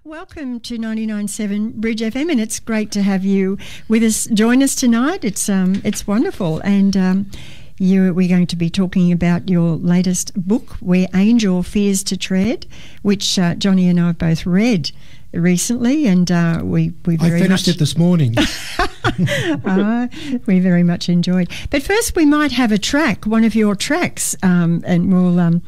Welcome to 99.7 Bridge FM, and it's great to have you with us. Join us tonight. It's wonderful, and we're going to be talking about your latest book, Where Angel Fears to Tread, which Johnny and I have both read recently, and we very I finished it this morning. We very much enjoyed. But first, we might have a track, one of your tracks, and we'll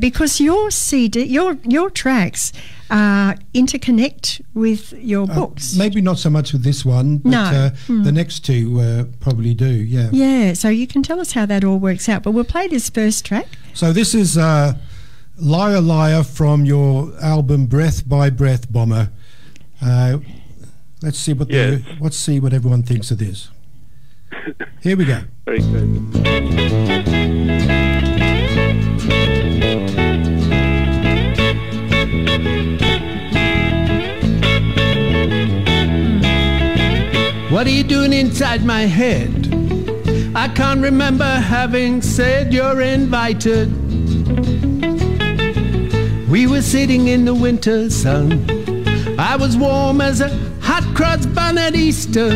because your CD, your tracks interconnect with your books. Maybe not so much with this one, but the next two probably do. Yeah. Yeah. So you can tell us how that all works out. But we'll play this first track. So this is Liar Liar from your album Breath by Breath, Bomber. Let's see what let's see what everyone thinks of this. Here we go. Very good. What are you doing inside my head? I can't remember having said you're invited. We were sitting in the winter sun. I was warm as a hot cross bun at Easter.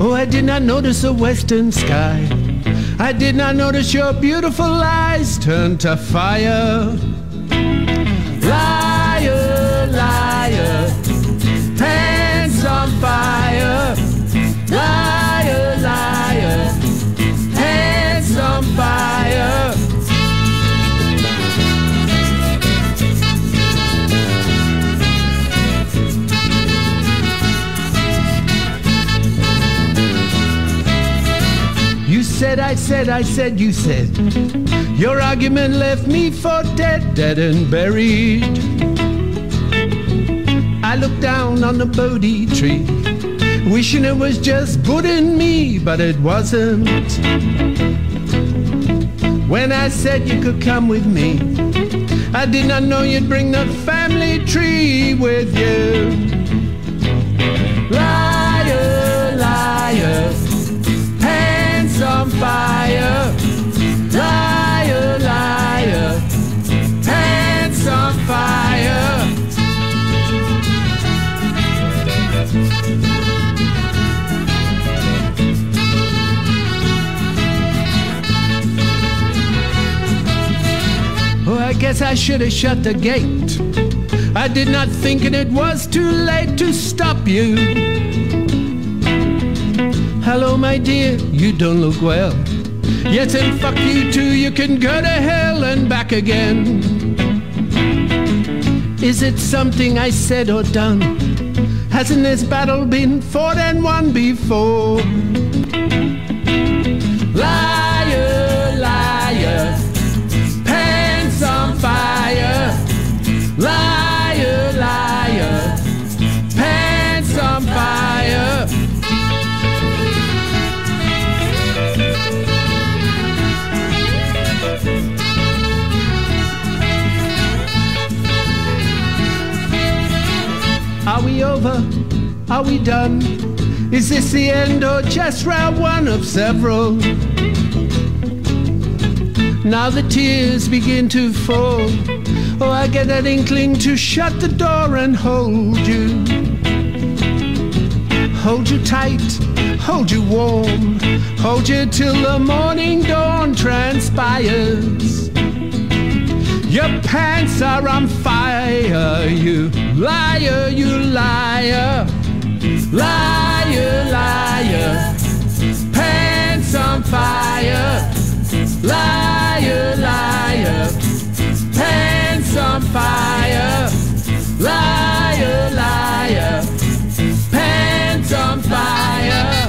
Oh, I did not notice a western sky. I did not notice your beautiful eyes turn to fire. Liar, liar, hands on fire. Liar, liar, hands on fire. You said, I said, you said. Your argument left me for dead and buried. I looked down on the Bodhi tree, wishing it was just good in me, but it wasn't. When I said you could come with me, I did not know you'd bring the family tree with you. Liar, liar, hands on fire. Liar, liar, hands on fire. Oh, I guess I should have shut the gate. I did not think it was too late to stop you. Hello, my dear, you don't look well. Yes, and fuck you too, you can go to hell and back again. Is it something I said or done? Hasn't this battle been fought and won before? Liar, liar, pants on fire. Liar, liar, pants on fire. Are we over? Are we done? Is this the end or just round one of several? Now the tears begin to fall. Oh, I get that inkling to shut the door and hold you. Hold you tight, hold you warm, hold you till the morning dawn transpires. Your pants are on fire, you liar, you liar. Liar, liar, pants on fire. Liar, liar, pants on fire. Liar, liar, pants on fire.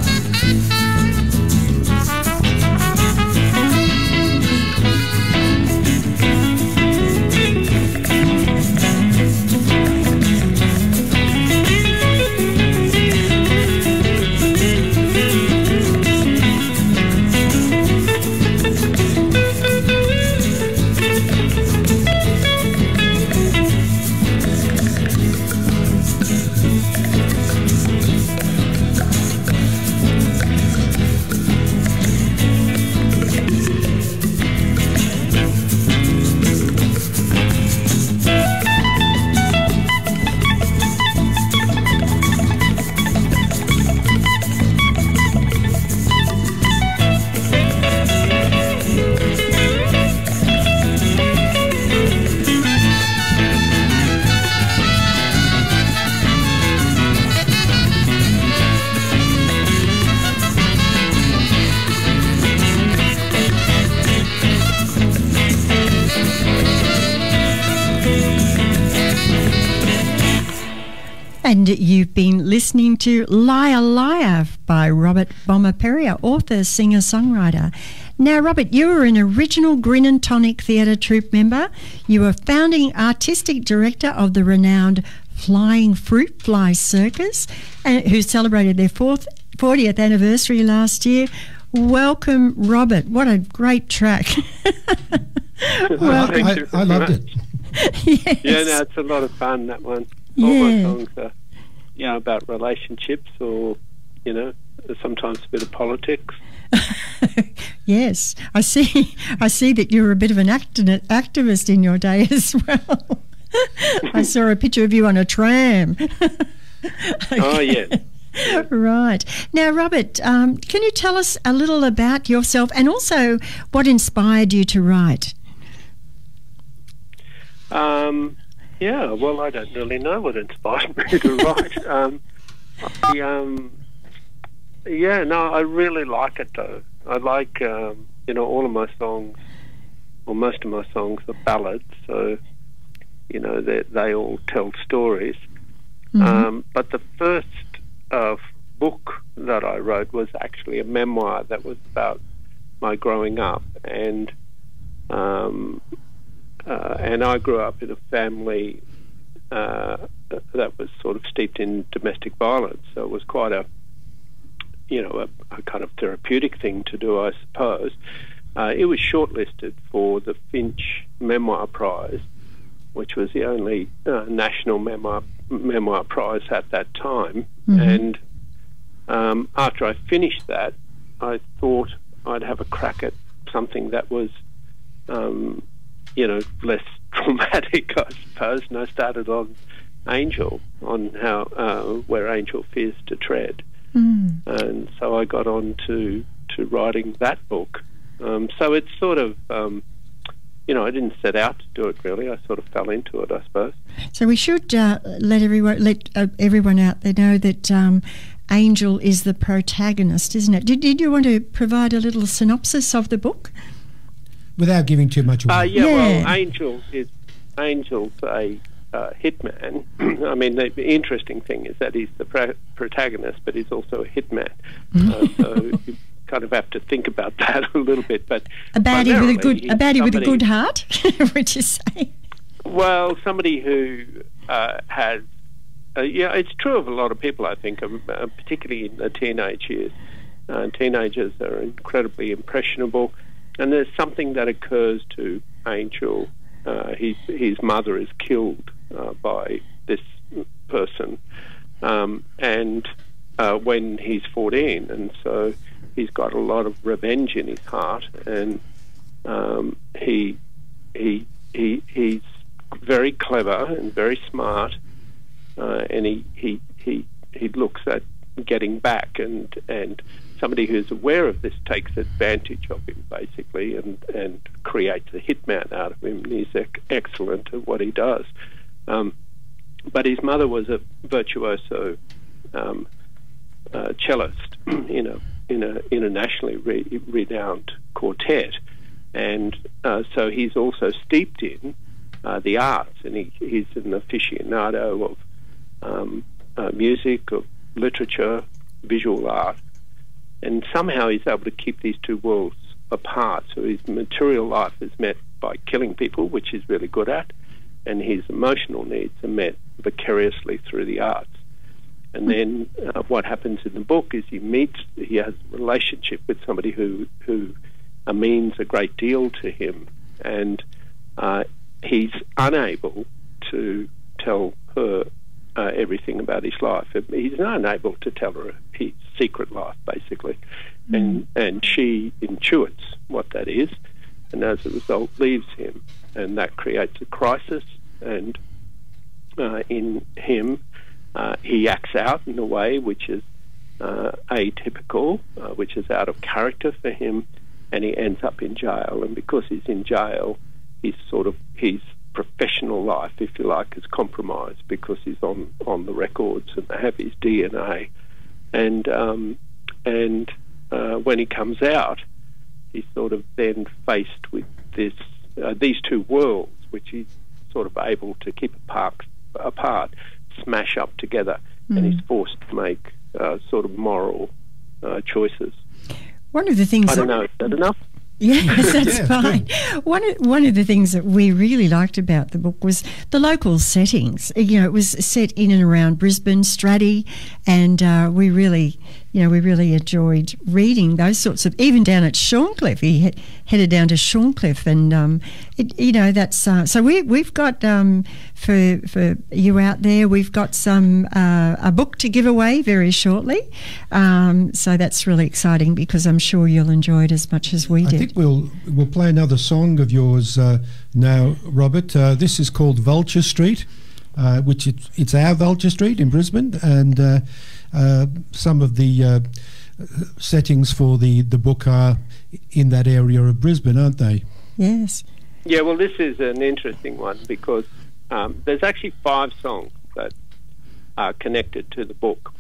And you've been listening to Liar Liar by Robert Bomber Perrier, author, singer, songwriter. Now, Robert, you were an original Grin and Tonic Theatre Troupe member. You were founding artistic director of the renowned Flying Fruit Fly Circus, who celebrated their 40th anniversary last year. Welcome, Robert. What a great track. I loved it. Yes. Yeah, no, it's a lot of fun, that one. Yeah. All my songs are, about relationships or, sometimes a bit of politics. Yes, I see that you're a bit of an activist in your day as well. I saw a picture of you on a tram. Oh, yeah. Right. Now, Robert, can you tell us a little about yourself and also what inspired you to write? Yeah, well, I don't really know what inspired me to write. I really like it, though. I like, all of my songs, or most of my songs are ballads, so, they all tell stories. Mm-hmm. But the first book that I wrote was actually a memoir that was about my growing up, and I grew up in a family that was sort of steeped in domestic violence, so it was quite a kind of therapeutic thing to do, I suppose. It was shortlisted for the Finch Memoir Prize, which was the only national memoir prize at that time. Mm-hmm. And after I finished that, I thought I'd have a crack at something that was, less traumatic, I suppose. And I started on Angel, on how where Angel fears to tread. Mm. And so I got on to writing that book. So it's sort of, I didn't set out to do it really. I sort of fell into it, I suppose. So we should let everyone out there know that Angel is the protagonist, isn't it? Did you want to provide a little synopsis of the book? Without giving too much away. Well, Angel's a hitman. I mean, the interesting thing is that he's the protagonist, but he's also a hitman. So you kind of have to think about that a little bit. But a baddie with a good heart, would you say? Well, somebody who has. It's true of a lot of people, I think, particularly in the teenage years. Teenagers are incredibly impressionable, and there's something that occurs to Angel. His mother is killed by this person, and when he's 14, and so he's got a lot of revenge in his heart, and he's very clever and very smart, and he looks at getting back, and somebody who's aware of this takes advantage of him basically, and creates a hitman out of him. And he's excellent at what he does. But his mother was a virtuoso cellist in a nationally renowned quartet, and so he's also steeped in the arts, and he's an aficionado of music, of literature, visual art, and somehow he's able to keep these two worlds apart. So his material life is met by killing people, which he's really good at, and his emotional needs are met vicariously through the arts. And then what happens in the book is he has a relationship with somebody who means a great deal to him, and he's unable to tell her everything about his life. He's unable to tell her his secret life, basically, and she intuits what that is, and as a result leaves him, and that creates a crisis. And in him, he acts out in a way which is atypical, which is out of character for him, and he ends up in jail. And because he's in jail, his professional life, if you like, is compromised because he's on the records and they have his DNA. And when he comes out, he's sort of then faced with these two worlds, which he's sort of able to keep apart smash up together, and he's forced to make sort of moral choices. One of the things... I don't know, is that enough? Yes, that's fine. One of the things that we really liked about the book was the local settings. You know, it was set in and around Brisbane, Straddie, and we really enjoyed reading those sorts of. Even down at Shorncliffe, he headed down to Shorncliffe, and that's so we've got for you out there, we've got some a book to give away very shortly. So that's really exciting because I'm sure you'll enjoy it as much as we did. I think we'll play another song of yours now, Robert. This is called Vulture Street, which it's our Vulture Street in Brisbane, and some of the settings for the book are in that area of Brisbane, aren't they? Yes. Yeah, well, this is an interesting one because there's actually 5 songs that are connected to the book.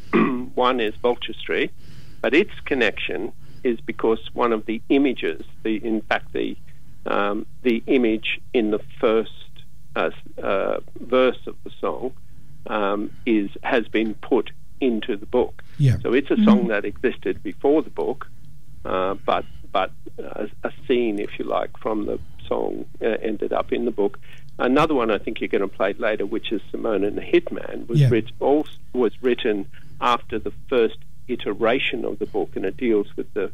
One is Vulture Street, but its connection is because one of the images, the image in the first verse of the song has been put into the book. Yeah. So it's a song that existed before the book, but a scene, if you like, from the song ended up in the book. Another one I think you're going to play later, which is Simone and the Hitman, was written after the first iteration of the book, and it deals with the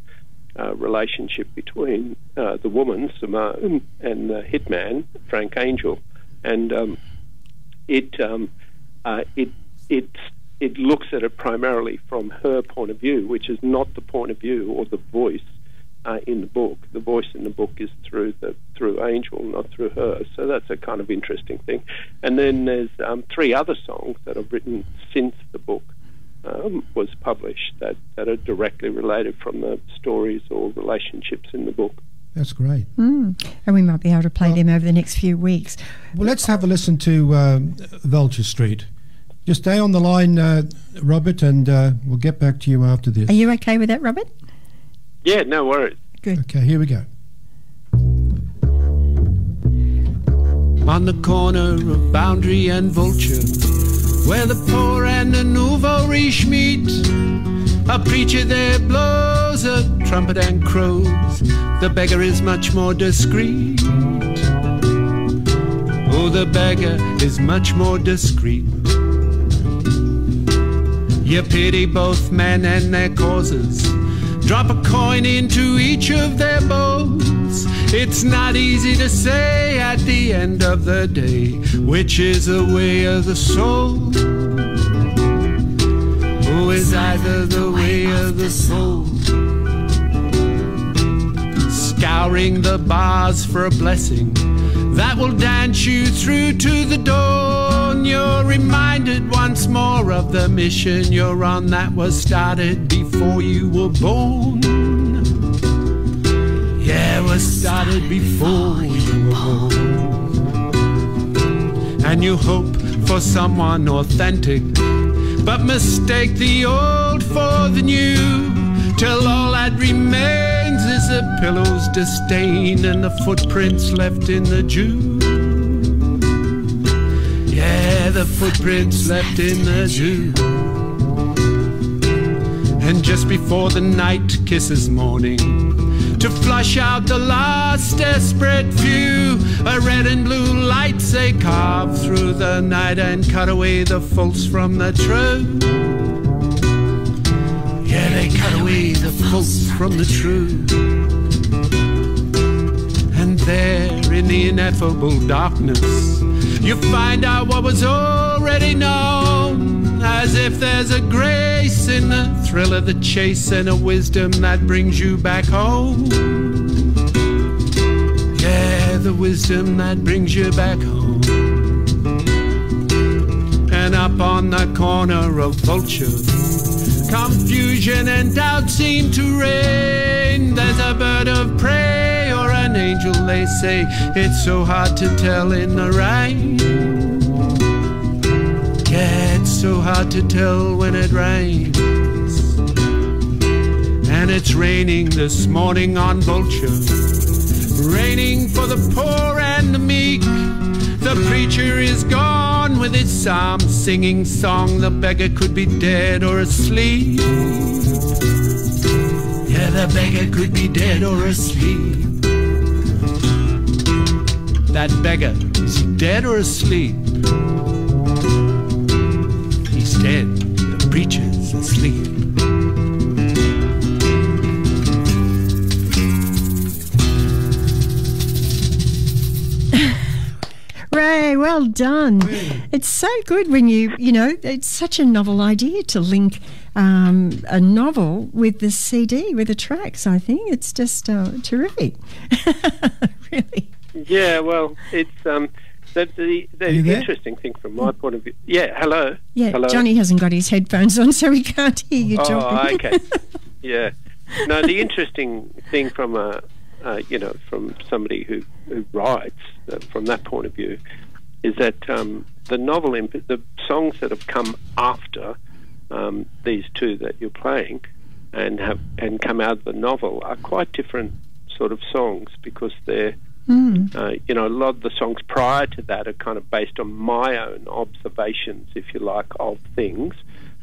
relationship between the woman Simone and the hitman Frank Angel, and it looks at it primarily from her point of view, which is not the point of view or the voice in the book. The voice in the book is through Angel, not through her. So that's a kind of interesting thing. And then there's 3 other songs that are written since the book was published that are directly related from the stories or relationships in the book. That's great. And we might be able to play them over the next few weeks. Well, let's have a listen to Vulture Street. Just stay on the line, Robert, and we'll get back to you after this. Are you okay with that, Robert? Yeah, no worries. Good. Okay, here we go. On the corner of Boundary and Vulture, where the poor and the nouveau riche meet, a preacher there blows a trumpet and crows. The beggar is much more discreet. Oh, the beggar is much more discreet. You pity both men and their causes. Drop a coin into each of their bowls. It's not easy to say at the end of the day which is the way of the soul. Oh, is either the way of the soul. Scouring the bars for a blessing that will dance you through to the dawn. You're reminded once more of the mission you're on that was started before you were born. Yeah, it was started before you were born. And you hope for someone authentic, but mistake the old for the new, till all that remains is a pillow's disdain and the footprints left in the dew. Yeah, the footprints left in the dew. And just before the night kisses morning, to flush out the last desperate few, a red and blue lights they carve through the night and cut away the false from the true. Yeah, they cut away the false from the true. And there in the ineffable darkness, you find out what was already known, as if there's a grace in the thrill of the chase and a wisdom that brings you back home. Yeah, the wisdom that brings you back home. And up on the corner of Vulture, confusion and doubt seem to reign. There's a bird of prey or an angel, they say. It's so hard to tell in the rain. Yeah, it's so hard to tell when it rains. And it's raining this morning on Vulture, raining for the poor and the meek. The preacher is gone with his psalm singing song. The beggar could be dead or asleep. Yeah, the beggar could be dead or asleep. That beggar, is he dead or asleep? He's dead, the preacher's asleep. Ray, well done. It's so good when you know, it's such a novel idea to link a novel with the CD, with the tracks. I think it's just terrific. Really. Yeah, well, it's the interesting thing from my point of view. Yeah, hello. Yeah, hello. Johnny hasn't got his headphones on, so he can't hear you talking. Oh, okay. Yeah. No, the interesting thing from from somebody who writes from that point of view is that the novel, the songs that have come after these two that you're playing and come out of the novel are quite different sort of songs, because they're a lot of the songs prior to that are kind of based on my own observations, if you like, of things.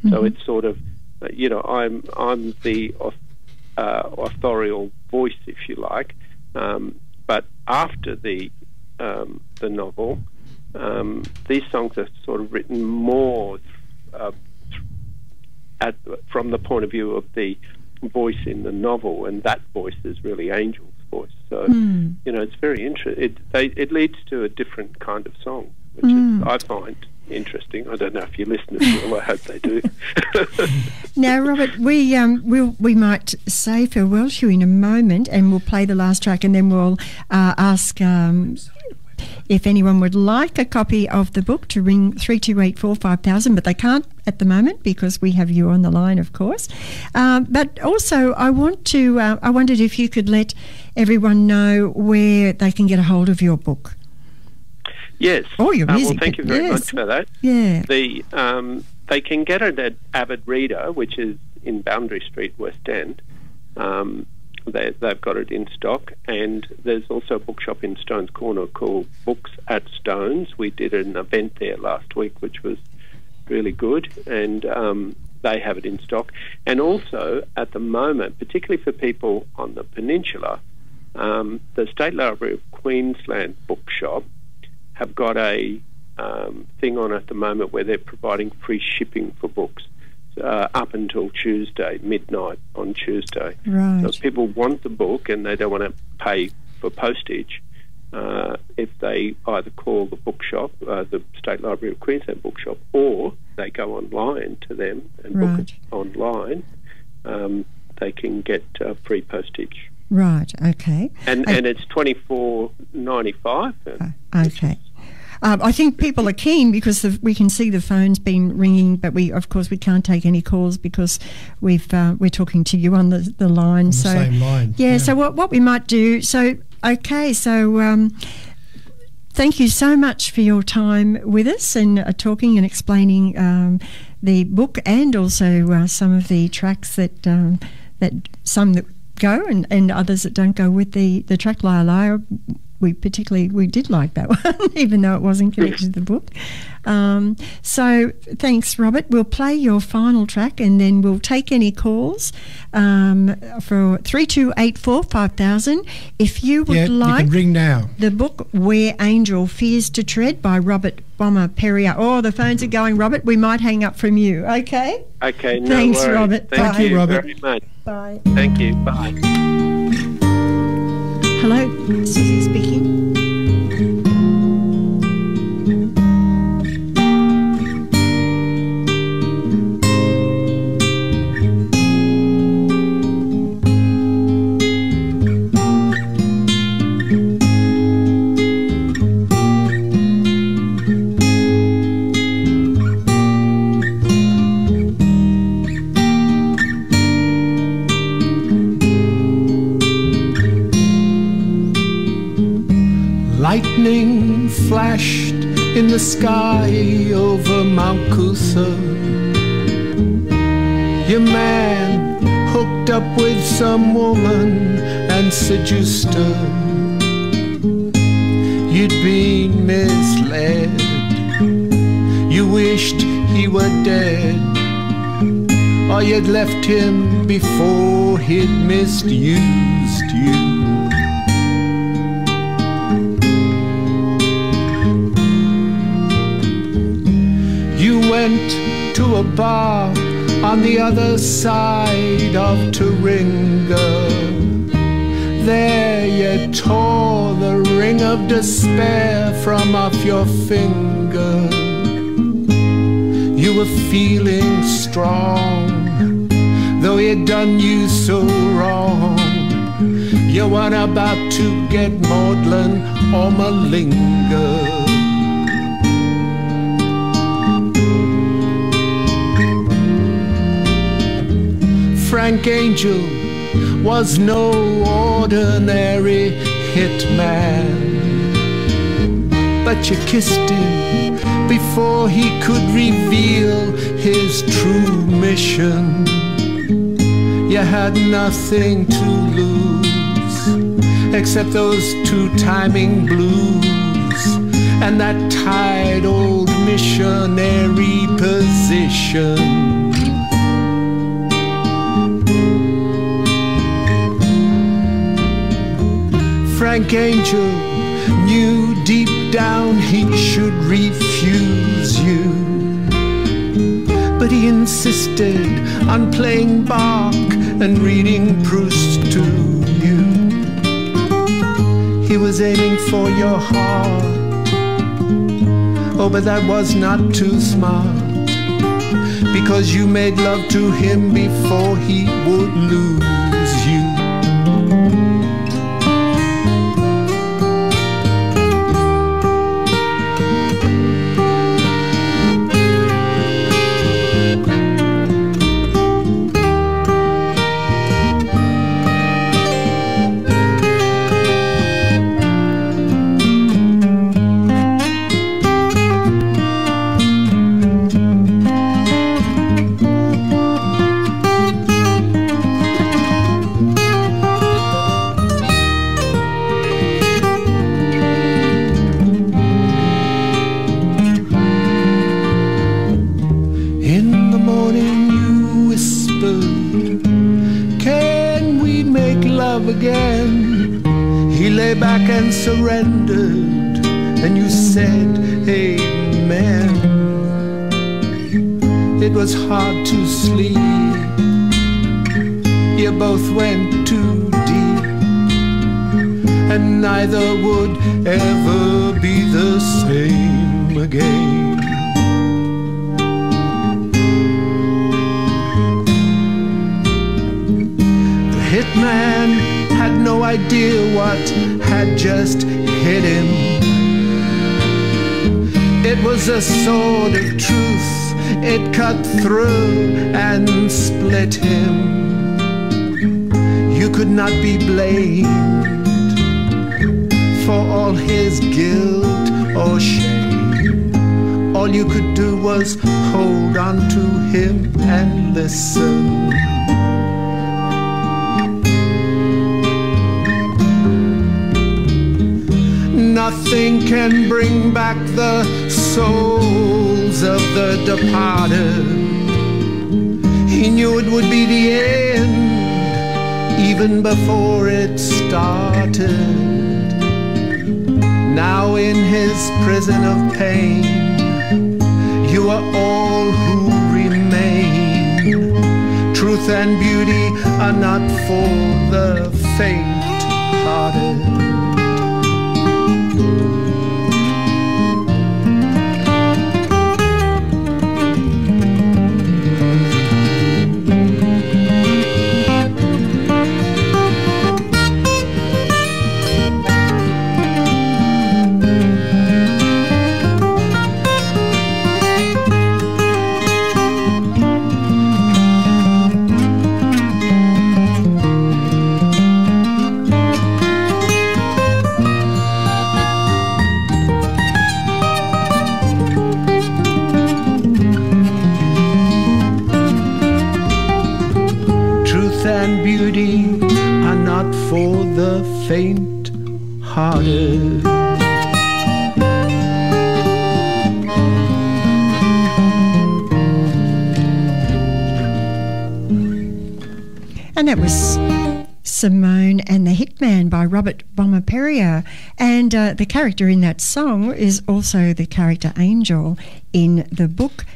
So it's sort of I'm the authorial voice, if you like, but after the novel, these songs are sort of written more from the point of view of the voice in the novel, and that voice is really Angel's voice. So it's very interesting. It leads to a different kind of song, which is, I find interesting. I don't know if your listeners will. I hope they do. Now, Robert, we might say farewell to you in a moment, and we'll play the last track, and then we'll ask if anyone would like a copy of the book to ring 3284 5000, but they can't at the moment because we have you on the line, of course. But also, I wondered if you could let everyone know where they can get a hold of your book. Yes. Oh, your music. Well, thank you very much for that. Yeah. They can get it at Avid Reader, which is in Boundary Street, West End. They've got it in stock, and there's also a bookshop in Stones Corner called Books at Stones. We did an event there last week, which was really good, and they have it in stock. And also, at the moment, particularly for people on the peninsula, the State Library of Queensland bookshop have got a thing on at the moment where they're providing free shipping for books up until Tuesday, midnight on Tuesday. Right. So if people want the book and they don't want to pay for postage, if they either call the bookshop, the State Library of Queensland bookshop, or they go online to them and book it online, they can get free postage. Right, okay. And it's $24.95. Okay. I think people are keen because we can see the phone's been ringing, but we can't take any calls because we're talking to you on the line. On the same line. Yeah. So what we might do? So thank you so much for your time with us and talking and explaining the book, and also some of the tracks that some that go and others that don't go with the track Liar Liar. We did like that one, even though it wasn't connected to the book. So thanks, Robert. We'll play your final track and then we'll take any calls for 3284 5000. If you would like, you can ring now. The book Where Angel Fears to Tread by Robert Bomber Perrier. Oh, the phones are going, Robert. We might hang up from you. Okay? Okay, no Thanks, worries. Robert. Thank Bye. you, Robert. very much. Bye. Thank you. Bye. Hello, Susie speaking. Lightning flashed in the sky over Mount Cootha. Your man hooked up with some woman and seduced her. You'd been misled. You wished he were dead, or you'd left him before he'd misused you. You went to a bar on the other side of Turinga. There you tore the ring of despair from off your finger. You were feeling strong, though he had done you so wrong. You weren't about to get maudlin or malinger. Frank Angel was no ordinary hitman, but you kissed him before he could reveal his true mission. You had nothing to lose except those two timing blues and that tired old missionary position. Frank Angel knew deep down he should refuse you, but he insisted on playing Bach and reading Proust to you. He was aiming for your heart, oh, but that was not too smart, because you made love to him before he would lose you. Again, he lay back and surrendered, and you said amen. It was hard to sleep, you both went too deep, and neither would ever be the same again. The hitman had no idea what had just hit him. It was a sword of truth, it cut through and split him. You could not be blamed for all his guilt or shame. All you could do was hold on to him and listen. Nothing can bring back the souls of the departed. He knew it would be the end, even before it started. Now in his prison of pain, you are all who remain. Truth and beauty are not for the faint-hearted. And beauty are not for the faint-hearted. And that was Simone and the Hitman by Robert Bomber Perrier. And the character in that song is also the character Angel in the book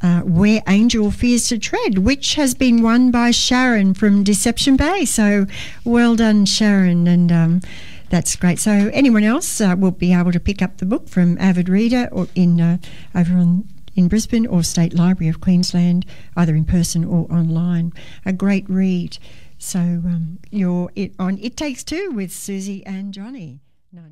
Where Angel Fears to Tread, which has been won by Sharon from Deception Bay. So well done, Sharon. And that's great. So anyone else will be able to pick up the book from Avid Reader or over in Brisbane or State Library of Queensland, either in person or online. A great read. So you're on It Takes Two with Susie and Johnny. No.